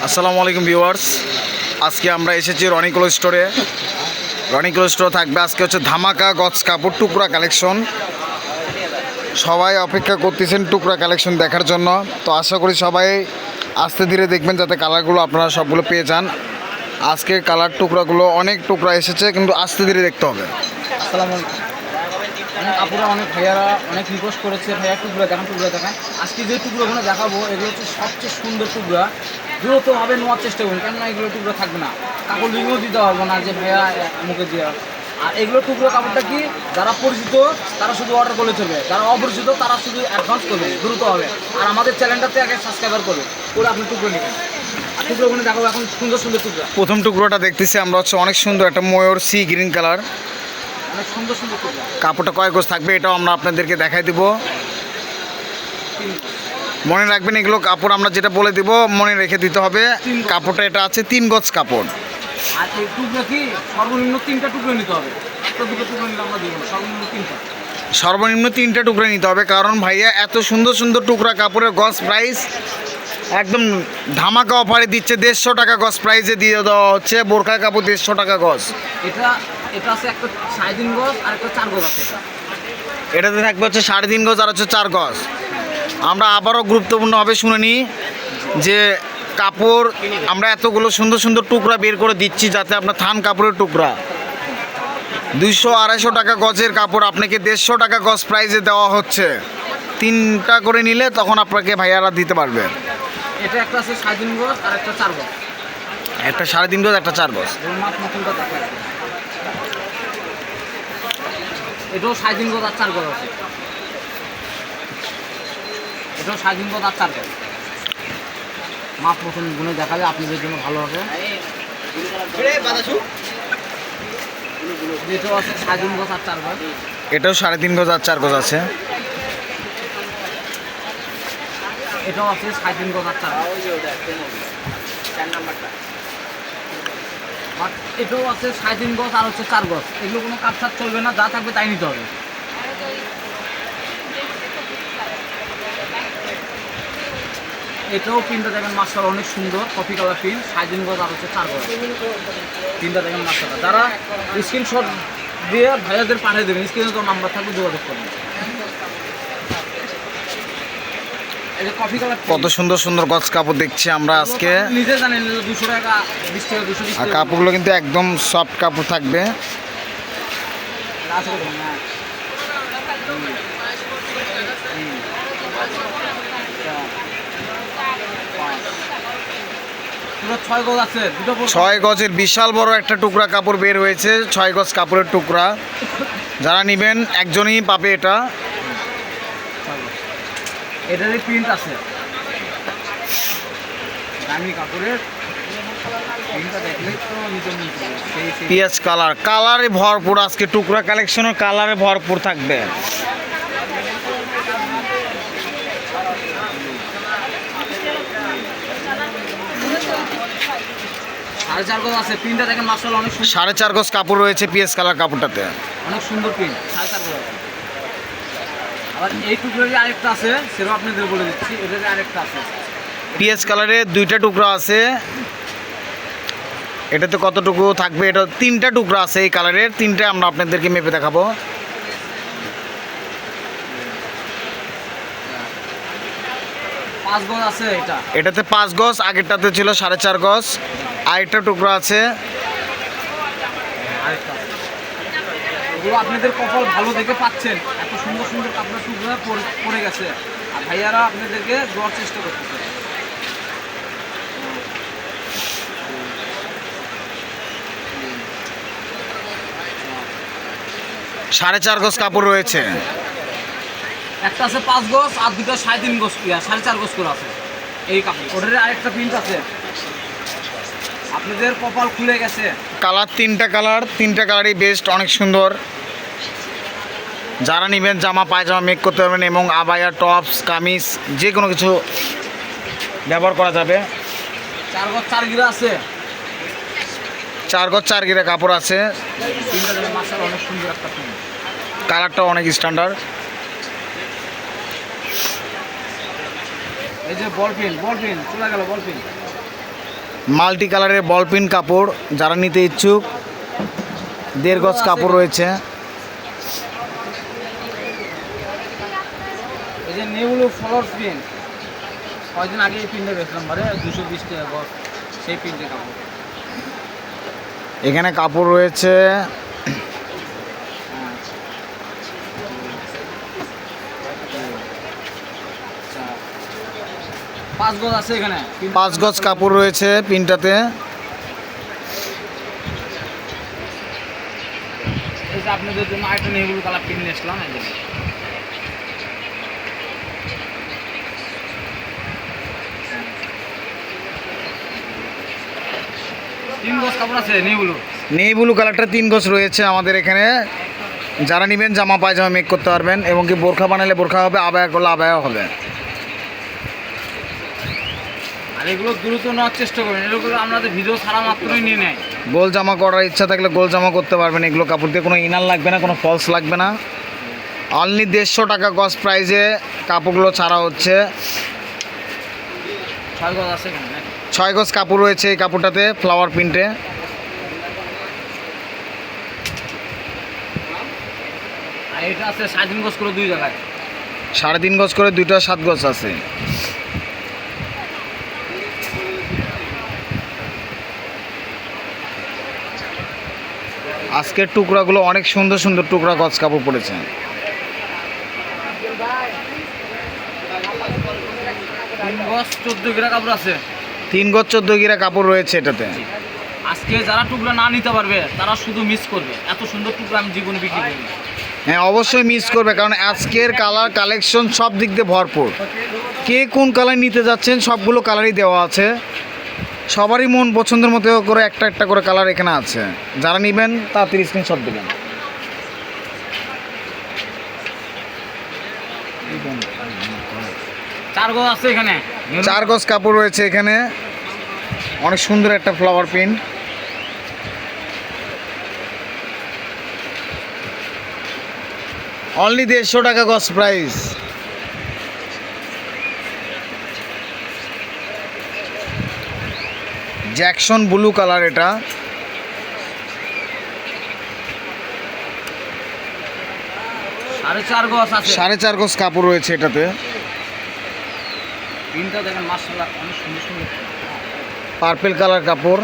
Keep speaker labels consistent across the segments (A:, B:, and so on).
A: আসসালামু আলাইকুম ভিউয়ার্স, আজকে আমরা এসেছি রনিকল স্টোরে। রনিকল স্টোর থাকবে আজকে হচ্ছে ধামাকা গজ কাপড় টুকরা কালেকশন। সবাই অপেক্ষা করতেছেন টুকরা কালেকশন দেখার জন্য। তো আশা করি সবাই আস্তে ধীরে দেখবেন যাতে কালারগুলো আপনারা সবগুলো পেয়ে যান। আজকে কালার টুকরাগুলো অনেক টুকরা এসেছে, কিন্তু আস্তে ধীরে দেখতে হবে।
B: আসসালামু আলাইকুম। আপুরা অনেক ভাইয়ারা অনেক রিকোয়েস্ট করেছে, ভাইয়া টুকরা দেখান টুকরা দেখান। আজকে যে টুকরোগুলো দেখাবো এগুলো হচ্ছে সবচেয়ে সুন্দর টুকরা। দ্রুতভাবে নেওয়ার চেষ্টা করুন, কেননা এগুলো টুকরো থাকবে না, কাপড় লিঙ্গও দিতে পারবো না যে ভাইয়া মুখে দেওয়া। আর এগুলো টুকরো কাপড়টা কি, যারা পরিচিত তারা শুধু অর্ডার করলে চলবে, যারা অপরিচিত তারা শুধু অ্যাডভান্স করবে, দ্রুত হবে। আর আমাদের চ্যানেলটাতে আগে সাবস্ক্রাইবার করবে, করে আপনি টুকরো নেবেন। আর টুকরোগুলো দেখাবো এখন সুন্দর সুন্দর টুকরা।
A: প্রথম টুকরোটা দেখতেছি আমরা হচ্ছে অনেক সুন্দর একটা ময়ূর সি গ্রিন কালার।
B: অনেক সুন্দর সুন্দর টুকরা।
A: কাপড়টা কয় গজ থাকবে এটাও আমরা আপনাদেরকে দেখাই দিব। মনে রাখবেন এগুলো কাপড় আমরা যেটা বলে দিব মনে রেখে দিতে হবে। কাপড়টা এটা আছে 3 গজ কাপড়।
B: আর এই টুকরো কি সর্বনিম্ন 3টা টুকরো নিতে হবে, একটা দুটো টুকরো নিলে আমরা দিব না, সর্বনিম্ন 3টা।
A: সর্বনিম্ন 3টা টুকরা নিতে হবে, কারণ ভাইয়া এত সুন্দর সুন্দর টুকরা কাপড়ের গজ প্রাইস একদম ধামাকা অফারে দিচ্ছে। 150 টাকা গজ প্রাইসে দিয়ে দেওয়া হচ্ছে বোরকা কাপড় 150 টাকা গজ।
B: এটা এটা আছে একটা 3.5 গজ আর একটা 4 গজ আছে।
A: এটাতে থাকবে হচ্ছে 3.5 গজ আর হচ্ছে 4 গজ। আমরা আবারও গুরুত্বপূর্ণভাবে শুনে নিই যে কাপড় আমরা এতগুলো সুন্দর সুন্দর টুকরা বের করে দিচ্ছি যাতে আপনার থান কাপড়ের টুকরা 200-250 টাকা গজের কাপড় আপনাকে 150 টাকা গজ প্রাইসে দেওয়া হচ্ছে। 3টা করে নিলে তখন আপনাকে ভাইয়ারা দিতে পারবে।
B: এটা একটা আছে 3.5 গজ আর একটা 4 গজ।
A: একটা 3.5 গজ একটা 4 গজ।
B: এর মাপ মতনটা দেখা আছে। এটাও 3.5 গজ আর 4 গজ আছে। এটাও 3.5 গজ আর 4 গজ। মাপ মতন গুনে দেখালে আপনাদের জন্য ভালো হবে। এটাও আছে 3.5 গজ আর 4 গজ।
A: এটাও 3.5 গজ আর 4 গজ আছে।
B: এটাও আছে 3.5 গজ আর 4 গজ। বাট এটাও আছে 3.5 গজ আর হচ্ছে 4 গজ। এগুলো কোনো কাটছাট চলবে না, যা থাকবে তাই নিতে হবে। এটাও প্রিন্টটা দেখেন মাশাআল্লাহ অনেক সুন্দর, কফি কালার প্রিন্ট, 3.5 গজ আর হচ্ছে 4 গজ। প্রিন্টটা দেখেন মাশাআল্লাহ। যারা স্ক্রিনশট দিয়ে ভাইয়াদের পাঠিয়ে দেবেন, স্ক্রিনে তো নাম্বার থাকবে, যোগাযোগ করবেন। এই যে কফি কালার
A: কত সুন্দর সুন্দর গজ কাপড় দেখছি আমরা আজকে।
B: নিজে জানেন 200 টাকা 20 টাকা 220
A: আর
B: টাকা।
A: কাপড়গুলো কিন্তু একদম সফট কাপড় থাকবে।
B: আছে কত না? পুরো 6 গজ আছে, দুটো
A: 6 গজের বিশাল বড় একটা টুকরা কাপড় বের হয়েছে। 6 গজ কাপড়ের টুকরা যারা নেবেন একজনই পাবে এটা।
B: এটারই প্রিন্ট আছে, দামি কাপড়ের প্রিন্টটা দেখলে তো নিতে মন চাইবে। সেই
A: পিঁয়াজ কালার, কালারে ভরপুর আজকে টুকরা কালেকশনের কালারে ভরপুর থাকবে।
B: সাড়ে 4 গজ আছে, প্রিন্টটা দেখেন মাশাআল্লাহ অনেক সুন্দর,
A: 4.5 গজ কাপড় রয়েছে পিঁয়াজ কালার কাপড়টাতে।
B: অনেক সুন্দর প্রিন্ট, 4.5 গজ আছে। আবার এই টুকরোরই আরেকটা আছে, সেটাও আপনাদের বলে দিচ্ছি। এটারই আরেকটা আছে
A: পিঁয়াজ কালারের 2টা টুকরা আছে। এটাতে কতটুকু থাকবে? এটা 3টা টুকরা আছে এই কালারের। 3টা আমরা আপনাদেরকে মেপে দেখাবো।
B: 5 গজ আছে।
A: এটাতে 5 গজ, আগেরটাতে ছিল 4.5 গজ। আরেকটা টুকরা আছে।
B: আরেকটা আছে। এগুলো আপনাদের কপাল ভালো দেখে পাচ্ছেন, এত সুন্দর সুন্দর কাপড়ের টুকরা পড়ে গেছে, আর ভাইয়ারা আপনাদেরকে দেওয়ার চেষ্টা করতেছে।
A: 4.5 গজ কাপড় রয়েছে।
B: একটা আছে 5 গজ আর দুটো 3.5 গজ, 4.5 গজ করে আছে এই কাপড়। ওটার আরেকটা প্রিন্ট আছে, আপনাদের কপাল খুলে গেছে।
A: কালার 3টা কালার, 3টা কালারই বেস্ট, অনেক সুন্দর। যারা নেবেন জামা পায়জামা মেক করতে পারবেন এবং আবায়া টপস কামিজ যে কোনো কিছু ব্যবহার করা যাবে।
B: 4 গজ 4 গিরা আছে।
A: 4 গজ 4 গিরা কাপড় আছে।
B: প্রিন্টটা দেখেন মাশাআল্লাহ অনেক সুন্দর একটা প্রিন্ট,
A: কালারটা অনেক স্ট্যান্ডার্ড।
B: এই যে বল পিন চলে গেল, বল পিন
A: মাল্টি কালারের বল পিন কাপড়, যারা নিতে ইচ্ছুক 1.5 গজ কাপড় রয়েছে।
B: এই যে নেউলো ফ্লোর প্রিন্ট, কয়েকদিন আগে এই প্রিন্টে বেচলাম বারে 220 টাকা গজ, সেই প্রিন্টের কাপড়।
A: এখানে কাপড় রয়েছে
B: হ্যাঁ। 5 গজ আছে এখানে,
A: 5 গজ কাপড় রয়েছে পিনটাতে।
B: এই যে আপনাদের জন্য আরেকটা নেউলো কালার প্রিন্ট নিয়ে আসলাম। এই যে 3 গজ কাপড় আছে নেউলো।
A: নেই ব্লু কালারটা 3 গজ রয়েছে আমাদের এখানে। যারা নেবেন জামা পায়জামা মেক করতে পারবেন, এবং কি বোরখা বানালে বোরখা হবে, আবায়া করলে আবায়াও হবে।
B: আর এগুলো দ্রুত নেওয়ার চেষ্টা করবেন, এগুলো আপনাদের ভিডিও ছাড়া মাত্রই নিয়ে নেয়।
A: গোল জামা করার ইচ্ছা থাকলে গোল জামা করতে পারবেন। এগুলো কাপড় দিয়ে কোনো ইনার লাগবে না, কোনো ফলস লাগবে না। অনলি 150 টাকা গজ প্রাইজে কাপড়গুলো ছাড়া হচ্ছে।
B: 6 গজ আছে এখানে নাকি?
A: 6 গজ কাপড় রয়েছে এই কাপড়টাতে ফ্লাওয়ার প্রিন্টে।
B: আর এটা আছে 3.5 গজ করে 2 জায়গায়।
A: 3.5 গজ করে, দুইটা 7 গজ আছে। আজকের টুকরাগুলো অনেক সুন্দর সুন্দর টুকরা গজ কাপড় পড়েছে।
B: 3 গজ 14 গিরা কাপড় আছে।
A: 3 গজ 14 গিরা কাপড় রয়েছে এটাতে।
B: আজকে যারা টুকরা না নিতে পারবে তারা শুধু মিস করবে, এত সুন্দর টুকরা আমি জীবনে বিক্রি করি।
A: হ্যাঁ, অবশ্যই মিস করবে, কারণ আজকের কালার কালেকশন সব দিক দিয়ে ভরপুর। কে কোন কালার নিতে যাচ্ছেন সবগুলো কালারই দেওয়া আছে। সবারই মন পছন্দের মতো করে একটা একটা করে কালার এখানে আছে। যারা নেবেন তাড়াতাড়ি স্ক্রিনশট দেবেন।
B: 4 গজ আছে এখানে।
A: 4 গজ কাপড় রয়েছে এখানে। অনেক সুন্দর একটা ফ্লাওয়ার প্রিন্ট। অনলি 150 টাকা গজ প্রাইস। জ্যাকসন ব্লু কালার এটা।
B: 4.5 গজ আছে।
A: 4.5 গজ কাপড় রয়েছে এটাতে।
B: প্রিন্টটা দেখেন মাশাআল্লাহ অনেক সুন্দর সুন্দর।
A: পার্পল কালার কাপড়।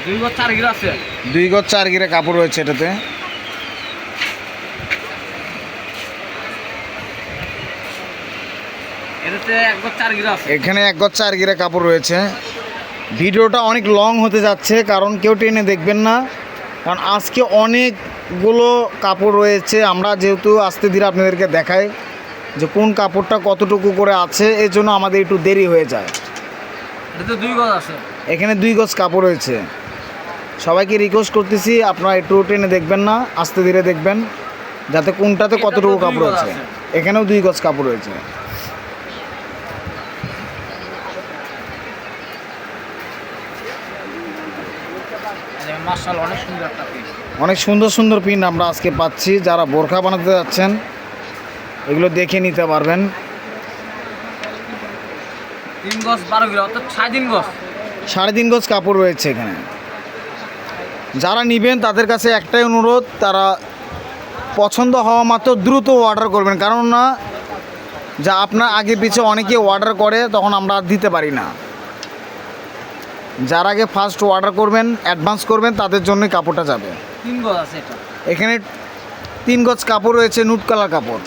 B: দুই গজ 4 গিরা আছে।
A: 2 গজ 4 গিরা কাপড় রয়েছে এটাতে।
B: এটাতে 1 গজ 4 গিরা আছে।
A: এখানে 1 গজ 4 গিরা কাপড় রয়েছে। ভিডিওটা অনেক লং হতে যাচ্ছে, কারণ কেউ টেনে দেখবেন না, কারণ আজকে অনেকগুলো কাপড় রয়েছে। আমরা যেহেতু আস্তে ধীরে আপনাদেরকে দেখাই যে কোন কাপড়টা কতটুকু করে আছে, এর জন্য আমাদের একটু দেরি হয়ে যায়।
B: এটাতে 2 গজ আছে।
A: এখানে 2 গজ কাপড় রয়েছে। সবাইকে রিকোয়েস্ট করতেছি আপনারা একটু টেনে দেখবেন না, আস্তে ধীরে দেখবেন, যাতে কোনটাতে কতটুকু কাপড় আছে। এখানেও 2 গজ কাপড় রয়েছে।
B: মাশাআল্লাহ অনেক সুন্দর একটা পিস।
A: অনেক সুন্দর সুন্দর পিন আমরা আজকে পাচ্ছি। যারা বোরখা বানাতে যাচ্ছেন এগুলো দেখে নিতে পারবেন।
B: 3 গজ 12 গিরা অর্থাৎ 3.5 গজ।
A: 3.5 গজ কাপড় রয়েছে এখানে। যারা নেবেন তাদের কাছে একটাই অনুরোধ, তারা পছন্দ হওয়া মাত্র দ্রুত অর্ডার করবেন, কারণ না যা আপনার আগে পিছে অনেকে অর্ডার করে তখন আমরা আর দিতে পারি না। যার আগে ফার্স্ট অর্ডার করবেন, অ্যাডভান্স করবেন, তাদের জন্যই কাপড়টা যাবে।
B: 3 গজ আছে এটা।
A: এখানে 3 গজ কাপড় রয়েছে, নুট কালার কাপড়।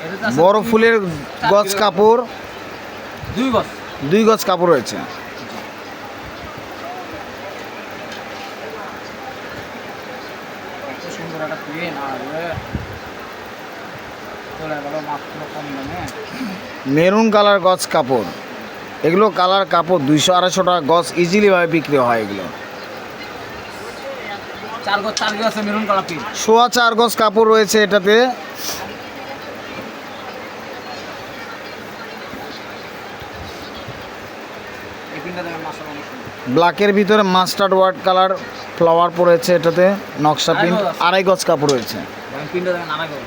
B: এটাতে আছে
A: বড় ফুলের গজ কাপড়।
B: 2 গজ।
A: 2 গজ কাপড় রয়েছে।
B: এত সুন্দর একটা প্লেন আর চলে গেল মাত্র কম দামে।
A: মেরুন কালার গজ কাপড়। এগুলো কালার কাপড় 200-250 টাকা গজ ইজিলিভাবে বিক্রি হয় এগুলো।
B: 4 গজ 4 গজ আছে মেরুন কালার পিস।
A: 4.25 গজ কাপড় রয়েছে এটাতে।
B: এই পিনটা দেখেন মাশাআল্লাহ অনেক সুন্দর।
A: ব্ল্যাকের ভিতরে মাস্টার্ড ওয়ার্ড কালার ফ্লাওয়ার পড়েছে, এটাতে নকশা প্রিন্ট, 2.5 গজ কাপড় রয়েছে।
B: প্রিন্টটা দেখেন আড়াই গজ।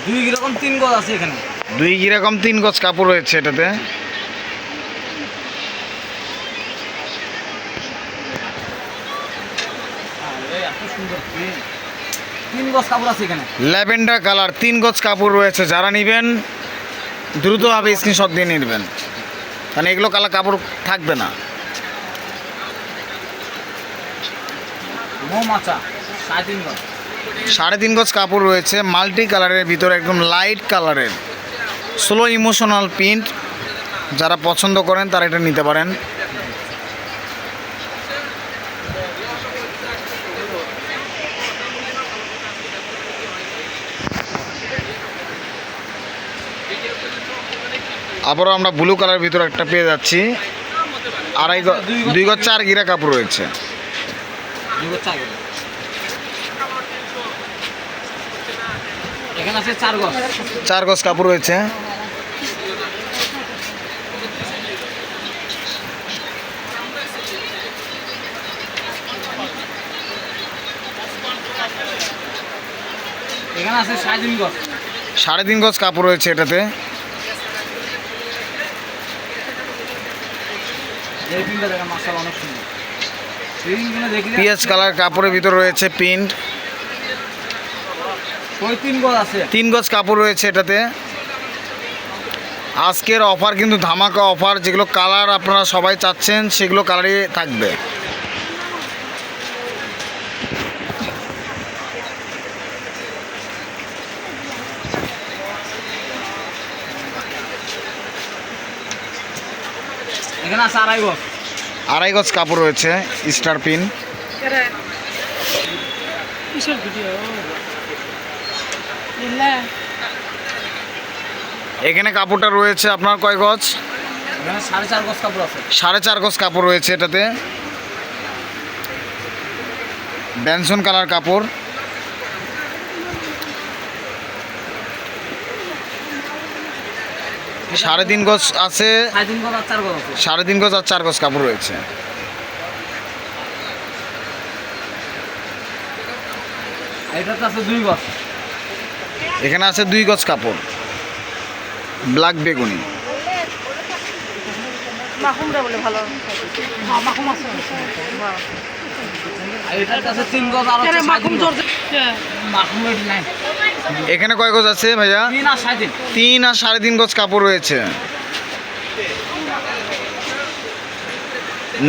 B: দুই কিরকম 3 গজ আছে এখানে।
A: 2 কিরকম 3 গজ কাপড় রয়েছে এটাতে।
B: এত সুন্দর প্রিন্ট। 3 গজ কাপড় আছে এখানে।
A: ল্যাভেন্ডার কালার 3 গজ কাপড় রয়েছে। যারা নেবেন দ্রুতভাবে স্ক্রিনশট দিয়ে নেবেন, কারণ এগুলো কালার কাপড় থাকবে না।
B: মৌমাচা 3.5 গজ।
A: 3.5 গজ কাপড় রয়েছে, মাল্টি কালারের ভিতরে একদম লাইট কালারের স্লো ইমোশনাল প্রিন্ট। যারা পছন্দ করেন তারা এটা নিতে পারেন। আবারও আমরা ব্লু কালারের ভিতরে একটা পেয়ে যাচ্ছি, 2 গজ 4 গিরা কাপড় রয়েছে।
B: 2 গজ 4 গজ। এখানে আছে 4 গজ।
A: 4 গজ কাপড় রয়েছে।
B: এখানে আছে 3.5 গজ।
A: 3.5 গজ কাপড় রয়েছে এটাতে।
B: এই প্রিন্টটা দেখেন মাশাআল্লাহ অনেক সুন্দর। প্রিন্টগুলো দেখলে
A: পিএস কালার কাপড়ের ভিতরে রয়েছে প্রিন্ট।
B: 3 গজ আছে।
A: 3 গজ কাপড় রয়েছে এটাতে। আজকের অফার কিন্তু ধামাকা অফার, যেগুলো কালার আপনারা সবাই চাচ্ছেন সেগুলো কালারই থাকবে।
B: এখানে আছে 2.5 গজ।
A: 2.5 গজ কাপড় রয়েছে স্টার পিন।
C: কিসের ভিডিও?
A: এখানে কাপড়টা রয়েছে আপনার কয় গজ?
B: এখানে 4.5 গজ কাপড় আছে।
A: 4.5 গজ কাপড় রয়েছে এটাতে। ব্যানসন কালার কাপড়। সাড়ে 3 গজ আছে।
B: 3.5 গজ আর 4 গজ আছে।
A: 3.5 গজ আর 4 গজ কাপড় রয়েছে।
B: এটাতে আছে 2 গজ।
A: এখানে আছে 2 গজ কাপড়, ব্ল্যাক বেগুনি।
C: মাখুমরা বলে ভালো। হ্যাঁ মাখুম আছে।
B: আর এটাতে আছে 3 গজ আর আছে 3.5 গজ। মাখুম রেট নাই।
A: এখানে কয় গজ আছে ভাইয়া?
B: 3 আর 3.5।
A: 3 আর 3.5 গজ কাপড় রয়েছে।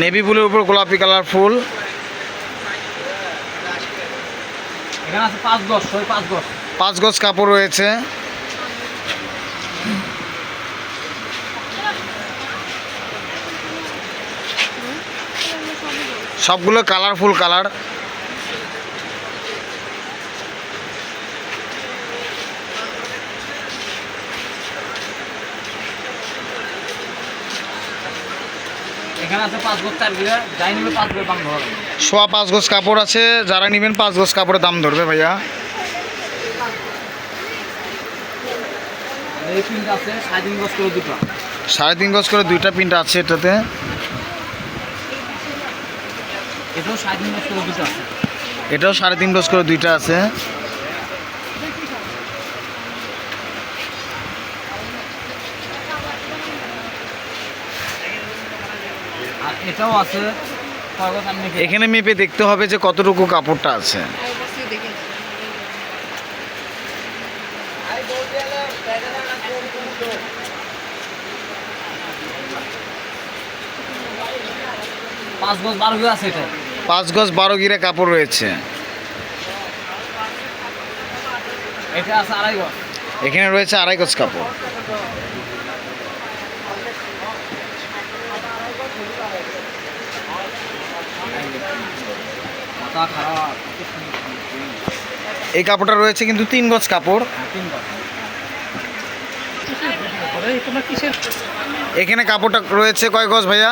A: নেভি ব্লুর উপর গোলাপি কালার ফুল।
B: এখানে আছে 5 গজ, 5 গজ।
A: 5 গজ কাপড় রয়েছে। সবগুলো কালারফুল কালার।
B: এখানে আছে 5 গজ 4 গিরা, যাই নিবে 5 গজ দাম ধরা।
A: 5 গজ কাপড় আছে, যারা নেবেন 5 গজ কাপড়ের দাম ধরবে ভাইয়া।
B: এই প্রিন্ট আছে 3.5 গজ করে দুটো।
A: 3.5 গজ করে 2টা প্রিন্ট আছে এটাতে।
B: এটাও 3.5 গজ করে দুটো আছে।
A: এটাও 3.5 গজ করে 2টা আছে।
B: আর এটাও আছে কয় গজ আমি দেখি।
A: এখানে মেপে দেখতে হবে যে কতটুকু কাপড়টা আছে।
B: পাঁচ গজ 12 গজ আছে এটা।
A: 5 গজ 12 গিরা কাপড় রয়েছে।
B: এটা আছে 2.5 গজ।
A: এখানে রয়েছে 2.5 গজ কাপড়।
B: মাথা খারাপ।
A: এই কাপড়টা রয়েছে কিন্তু 3 গজ কাপড়।
B: 3 গজ।
C: কিসের? তোমরা কিসের?
A: এখানে কাপড়টা রয়েছে কয় গজ ভাইয়া?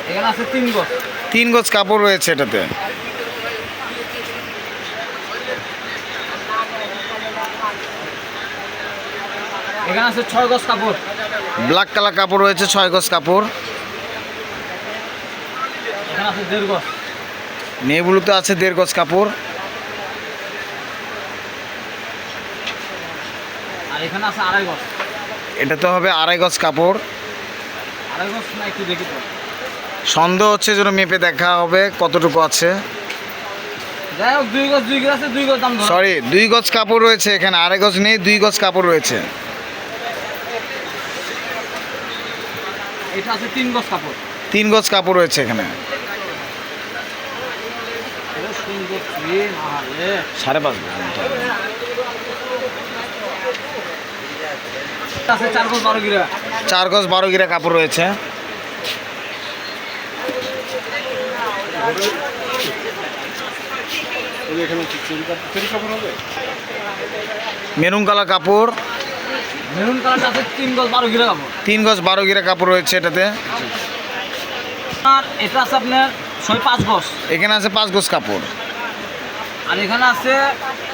B: এখানে আছে 3 গজ।
A: 3 গজ কাপড় রয়েছে এটাতে।
B: এখানে আছে 6 গজ কাপড়।
A: ব্ল্যাক কালার কাপড় রয়েছে 6 গজ কাপড়।
B: এখানে আছে 1.5 গজ।
A: নেভি-ব্লুতে আছে 1.5 গজ কাপড়।
B: আর এখানে আছে 2.5 গজ।
A: এটাতে হবে 2.5 গজ কাপড়।
B: 2.5 গজ না একটু দেখি তো।
A: সন্দেহ হচ্ছে যেন মেপে দেখা হবে কতটুকু আছে।
B: যাই হোক 2 গজ আছে, 2 গজ দাম ধরো।
A: সরি 2 গজ কাপড় রয়েছে এখানে, 2.5 গজ নেই, 2 গজ কাপড় রয়েছে।
B: এটা আছে 3 গজ কাপড়।
A: 3 গজ কাপড় রয়েছে এখানে।
B: এত সুন্দর ট্রেন, আরে
A: 5.5
B: আছে 4 গজ 12 গিরা।
A: 4 গজ 12 গিরা কাপড় রয়েছে। মেরুন কালার কাপড়।
B: মেরুন কালারটা আছে 3 গজ 12 গিরা কাপড়।
A: 3 গজ 12 গিরা কাপড় রয়েছে এটাতে।
B: আর এটা আছে আপনার 5 গজ।
A: এখানে আছে 5 গজ কাপড়।
B: আর এখানে আছে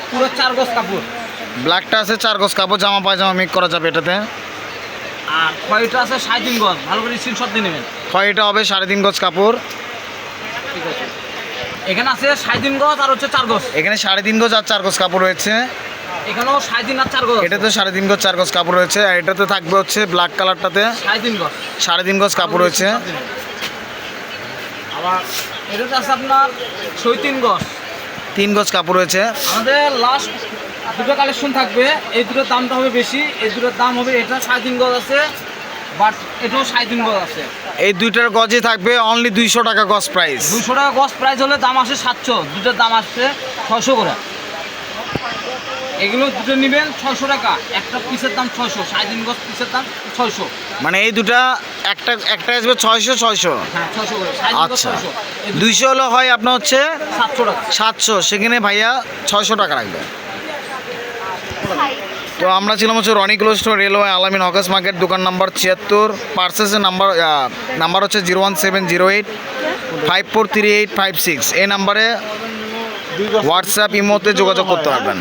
B: পুরো 4 গজ কাপড়।
A: ব্ল্যাকটা আছে 4 গজ কাপড়, জামা পায়জামা মিক্স করা যাবে এটাতে।
B: আর খয়টা আছে 3.5 গজ। ভালো করে স্ক্রিনশট দিয়ে নেবেন।
A: এটা হবে 3.5 গজ কাপড়।
B: ঠিক আছে। এখানে আছে 3.5 গজ আর হচ্ছে 4 গজ।
A: এখানে 3.5 গজ আর 4 গজ কাপড় রয়েছে।
B: এখানেও 3.5 আর 4 গজ।
A: এটাতে 3.5 গজ 4 গজ কাপড় রয়েছে। আর এটাতে থাকবে হচ্ছে ব্ল্যাক কালারটাতে
B: 3.5 গজ।
A: 3.5 গজ কাপড় রয়েছে।
B: আবার এটাতে আছে আপনার 3 গজ।
A: 3 গজ কাপড় রয়েছে।
B: আমাদের লাস্ট দুটো কালেকশন থাকবে, এই দুটোর দামটা হবে বেশি। এই দুটোর দাম হবে, এটা 3.5 গজ আছে, বাট এটাও 3.5 গজ আছে।
A: এই দুইটার গজই থাকবে অনলি 200 টাকা গজ প্রাইস।
B: 200 টাকা গজ প্রাইস হলে দাম আসে 700, দুটোর দাম আসছে 600 করে। এগুলো দুটো নেবেন 600 টাকা, একটা পিসের দাম 600, 3.5 গজ পিসের দাম 600।
A: মানে এই দুটা একটা আসবে 600।
B: হ্যাঁ 600 করে, 3.5 গজ
A: আচ্ছা
B: 600। এই
A: 200 হলো হয় আপনার হচ্ছে
B: 700 টাকা।
A: 700, সেখানে ভাইয়া 600 টাকা রাখবে। তো আমরা ছিলাম হচ্ছে রনি ক্লোথ স্টোর, রেলওয়ে আলামিন হকার্স মার্কেট, দোকান নাম্বার 76। পার্সেসের নাম্বার হচ্ছে 01708 543856। এই নাম্বারে হোয়াটসঅ্যাপ ইমোতে যোগাযোগ করতে পারবেন।